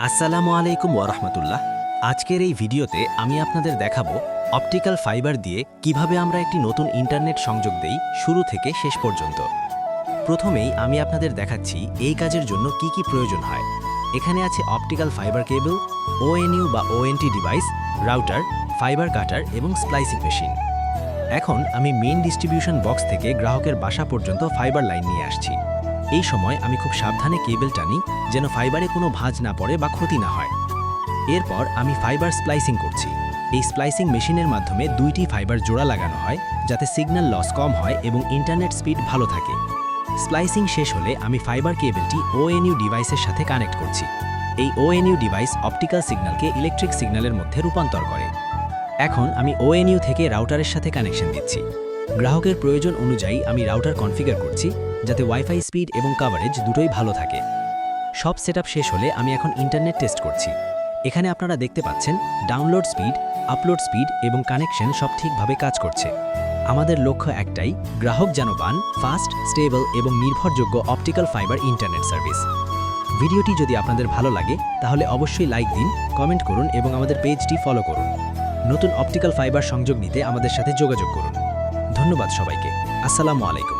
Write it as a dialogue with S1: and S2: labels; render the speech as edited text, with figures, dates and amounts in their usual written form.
S1: আসসালামু আলাইকুম ওয়া রাহমাতুল্লাহ। আজকের এই ভিডিওতে আমি আপনাদের দেখাবো অপটিক্যাল ফাইবার দিয়ে কিভাবে আমরা একটি নতুন ইন্টারনেট সংযোগ দেই শুরু থেকে শেষ পর্যন্ত। প্রথমেই আমি আপনাদের দেখাচ্ছি এই কাজের জন্য কি কি প্রয়োজন হয়। এখানে আছে অপটিক্যাল ফাইবার কেবল, ওএনইউ বা ওএনটি ডিভাইস, রাউটার, ফাইবার কাটার এবং স্প্লাইসিং মেশিন। এখন আমি মেইন ডিস্ট্রিবিউশন বক্স থেকে গ্রাহকের বাসা পর্যন্ত ফাইবার লাইন নিয়ে আসছি। এই সময় আমি খুব সাবধানে কেবল টানি যেন ফাইবারে কোনো ভাঁজ না পড়ে বা ক্ষতি না হয়। এরপর আমি ফাইবার স্প্লাইসিং করছি। এই স্প্লাইসিং মেশিনের মাধ্যমে দুইটি ফাইবার জোড়া লাগানো হয় যাতে সিগন্যাল লস কম হয় এবং ইন্টারনেট স্পিড ভালো থাকে। স্প্লাইসিং শেষ হলে আমি ফাইবার কেবলটি ওএনইউ ডিভাইসের সাথে কানেক্ট করছি। এই ওএনইউ ডিভাইস অপটিক্যাল সিগন্যালকে ইলেকট্রিক সিগন্যালের মধ্যে রূপান্তর করে। এখন আমি ওএনইউ থেকে রাউটারের সাথে কানেকশন দিচ্ছি। গ্রাহকের প্রয়োজন অনুযায়ী আমি রাউটার কনফিগার করছি যাতে ওয়াইফাই স্পিড এবং কভারেজ দুটোই ভালো থাকে। সব সেটআপ শেষ হলে আমি এখন ইন্টারনেট টেস্ট করছি। এখানে আপনারা দেখতে পাচ্ছেন ডাউনলোড স্পিড, আপলোড স্পিড এবং কানেকশন সব ঠিকভাবে কাজ করছে। আমাদের লক্ষ্য একটাই, গ্রাহক যেন পান ফাস্ট, স্টেবল এবং নির্ভরযোগ্য অপটিক্যাল ফাইবার ইন্টারনেট সার্ভিস। ভিডিওটি যদি আপনাদের ভালো লাগে তাহলে অবশ্যই লাইক দিন, কমেন্ট করুন এবং আমাদের পেজটি ফলো করুন। নতুন অপটিক্যাল ফাইবার সংযোগ নিতে আমাদের সাথে যোগাযোগ করুন। ধন্যবাদ সবাইকে। আসসালামু আলাইকুম।